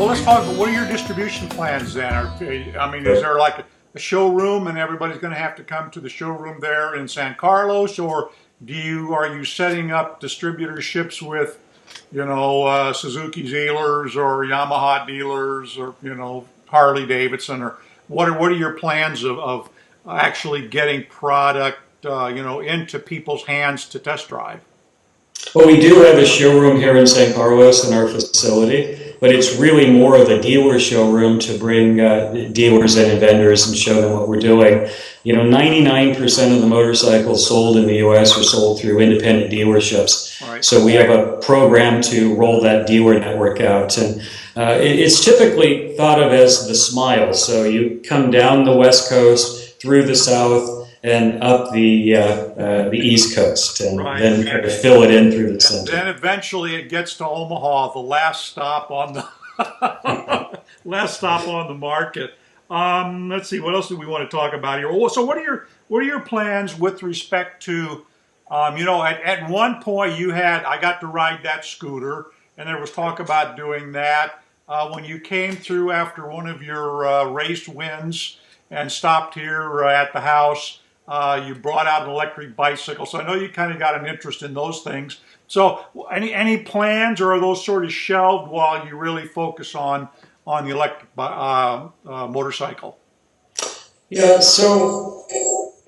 let's talk about what are your distribution plans then? I mean, is there like a showroom and everybody's going to have to come to the showroom there in San Carlos, or are you setting up distributorships with, Suzuki dealers or Yamaha dealers or Harley Davidson, or what are your plans of actually getting product into people's hands to test drive? Well, we do have a showroom here in San Carlos in our facility, but it's really more of a dealer showroom to bring dealers in and vendors and show them what we're doing. 99% of the motorcycles sold in the U.S. are sold through independent dealerships. Right. So we have a program to roll that dealer network out. And it's typically thought of as the smile. So you come down the West Coast, through the South, and up the East Coast, and right. Then kind of fill it in through the center. Then eventually it gets to Omaha, the last stop on the market. Let's see, what else do we want to talk about here? So what are your plans with respect to, at one point I got to ride that scooter, and there was talk about doing that. When you came through after one of your race wins and stopped here at the house, you brought out an electric bicycle. So I know you kind of got an interest in those things. So any plans, or are those sort of shelved while you really focus on the electric motorcycle? Yeah, so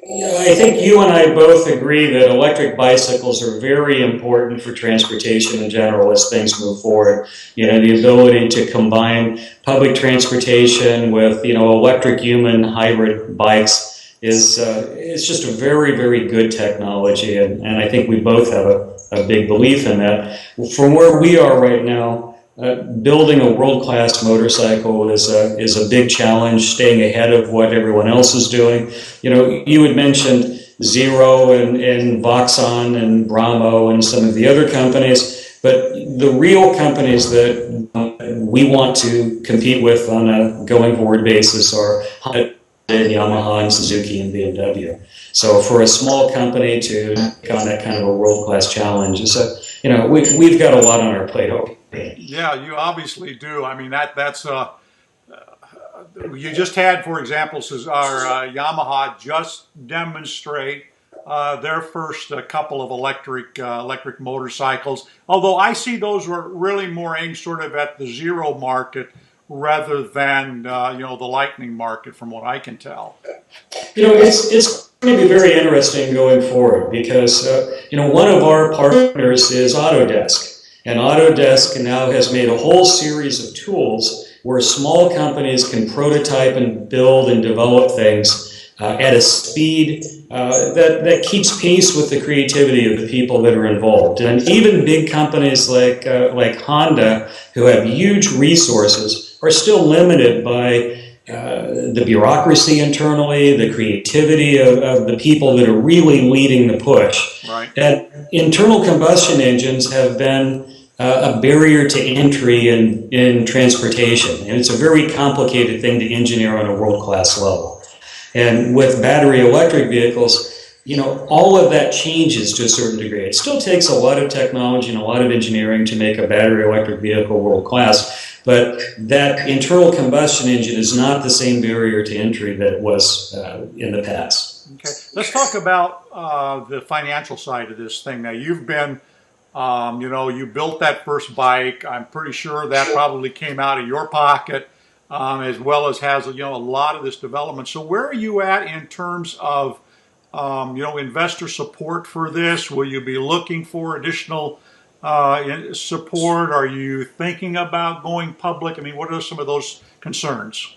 I think you and I both agree that electric bicycles are very important for transportation in general as things move forward. The ability to combine public transportation with, electric human hybrid bikes is it's just a very, very good technology, and I think we both have a big belief in that. From where we are right now, building a world-class motorcycle is a big challenge, staying ahead of what everyone else is doing. You had mentioned Zero and Voxon and Bramo and some of the other companies, but the real companies that we want to compete with on a going forward basis are Honda, Yamaha, and Suzuki, and BMW. So for a small company to take on that kind of a world-class challenge, we've got a lot on our plate. Yeah, you obviously do. I mean, that's you just had, for example, our Yamaha just demonstrate their first couple of electric motorcycles. Although I see those were really more aimed sort of at the Zero market rather than the Lightning market, from what I can tell. It's going to be very interesting going forward because one of our partners is Autodesk. And Autodesk now has made a whole series of tools where small companies can prototype and build and develop things at a speed that keeps pace with the creativity of the people that are involved. And even big companies like Honda, who have huge resources, are still limited by the bureaucracy internally, the creativity of the people that are really leading the push. Right. And internal combustion engines have been a barrier to entry in transportation, and it's a very complicated thing to engineer on a world-class level. And with battery electric vehicles, all of that changes to a certain degree. It still takes a lot of technology and a lot of engineering to make a battery electric vehicle world-class, but that internal combustion engine is not the same barrier to entry that it was in the past. Okay, let's talk about the financial side of this thing. Now, you've been you built that first bike. I'm pretty sure that probably came out of your pocket, as well as has a lot of this development. So where are you at in terms of investor support for this? Will you be looking for additional support? Are you thinking about going public? I mean, what are some of those concerns?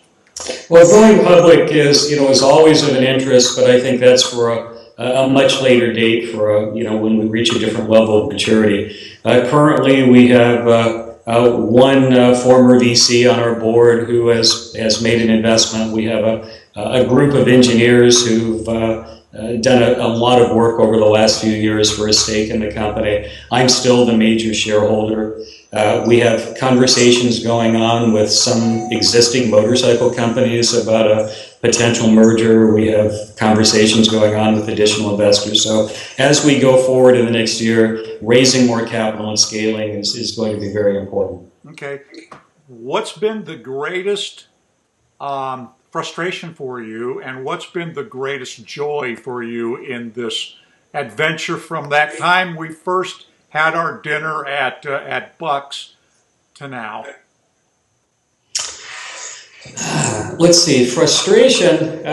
Well, going public is always of an interest, but I think that's for a much later date, for when we reach a different level of maturity. Currently, we have one former VC on our board who has made an investment. We have a group of engineers who've done a lot of work over the last few years for a stake in the company. I'm still the major shareholder. We have conversations going on with some existing motorcycle companies about a potential merger. We have conversations going on with additional investors. So as we go forward in the next year, raising more capital and scaling is going to be very important. Okay. what's been the greatest frustration for you, and what's been the greatest joy for you in this adventure from that time we first had our dinner at Buck's to now? Let's see, frustration.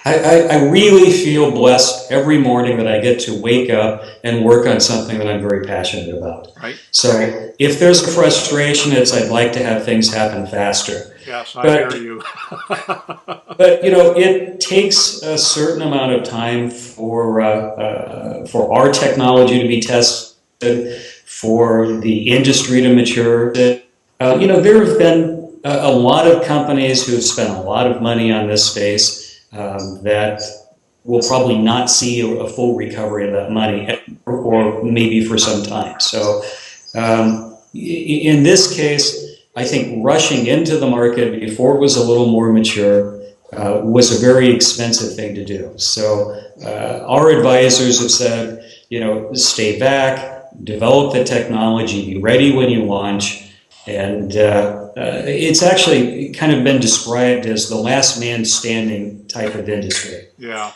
I really feel blessed every morning that I get to wake up and work on something that I'm very passionate about. Right. So if there's a frustration, it's I'd like to have things happen faster. Yes, I hear you. But it takes a certain amount of time for our technology to be tested, for the industry to mature. There have been a lot of companies who've spent a lot of money on this space that will probably not see a full recovery of that money, or maybe for some time. So in this case, I think rushing into the market before it was a little more mature was a very expensive thing to do. So our advisors have said, stay back, develop the technology, be ready when you launch. And it's actually kind of been described as the last man standing type of industry. Yeah,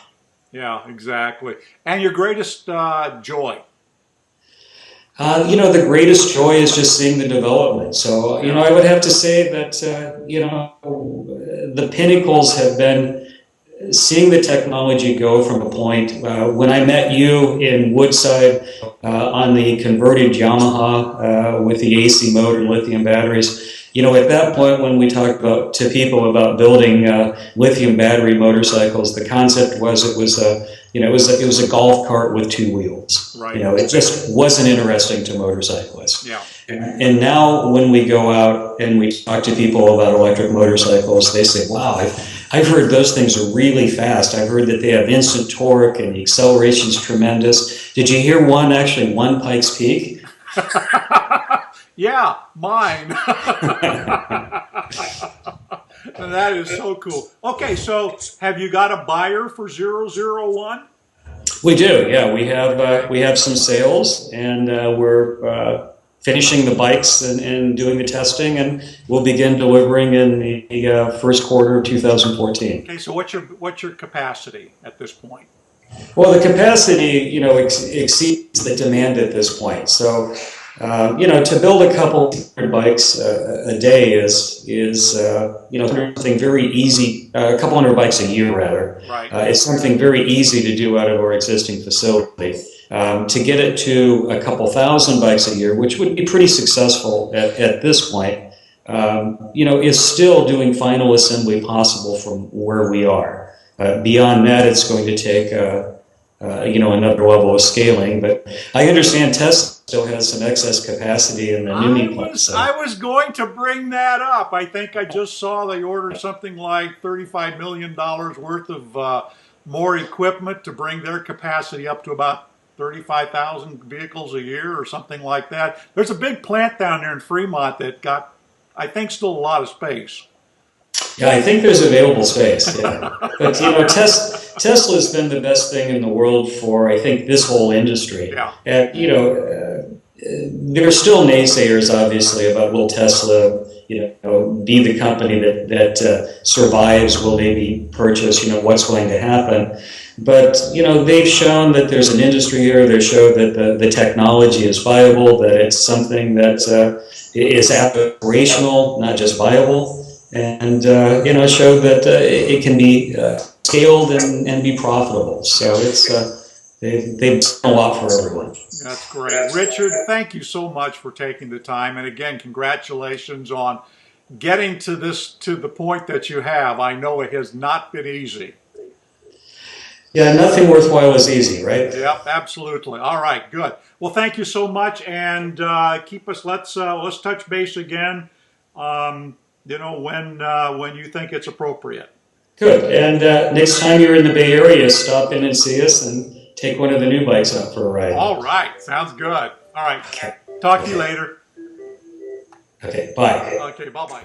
exactly. And your greatest joy? The greatest joy is just seeing the development. So, I would have to say that, the pinnacles have been seeing the technology go from a point, when I met you in Woodside on the converted Yamaha with the AC motor and lithium batteries, at that point when we talked to people about building lithium battery motorcycles, the concept was it was a golf cart with two wheels. Right. It just wasn't interesting to motorcyclists. Yeah. And now when we go out and we talk to people about electric motorcycles, they say, wow, I've heard those things are really fast. I've heard that they have instant torque and the acceleration's tremendous. Did you hear one Pikes Peak? Yeah, mine. That is so cool. Okay, so have you got a buyer for 001? We do, yeah. We have some sales, and we're finishing the bikes and doing the testing, and we'll begin delivering in the first quarter of 2014. Okay, so what's your capacity at this point? Well, the capacity, exceeds the demand at this point. So, to build a couple hundred bikes a day is something very easy. A couple hundred bikes a year, rather. Right. It's something very easy to do out of our existing facility. To get it to a couple thousand bikes a year, which would be pretty successful at this point, is still doing final assembly possible from where we are. Beyond that, it's going to take another level of scaling. But I understand Tesla still has some excess capacity in the Numi plant. So. I was going to bring that up. I think I just saw they ordered something like $35 million worth of more equipment to bring their capacity up to about 35,000 vehicles a year or something like that. There's a big plant down there in Fremont that got, I think, still a lot of space. Yeah, I think there's available space. Yeah, but Tesla's been the best thing in the world for, I think, this whole industry. Yeah. And there are still naysayers, obviously, about will Tesla, be the company that survives? Will they be purchased? What's going to happen? But they've shown that there's an industry here. They show that the technology is viable, that it's something that is aspirational, not just viable. And showed that it can be scaled and be profitable. So they've done a lot for everyone. That's great, Richard. Thank you so much for taking the time, and again, congratulations on getting to the point that you have. I know it has not been easy. Yeah, nothing worthwhile is easy, right? Yep, absolutely. All right, good. Well, thank you so much, and let's touch base again. When you think it's appropriate. Good. And next time you're in the Bay Area, stop in and see us and take one of the new bikes out for a ride. All right. Sounds good. All right. Okay. Talk to you later. Okay. Bye. Okay. Bye-bye.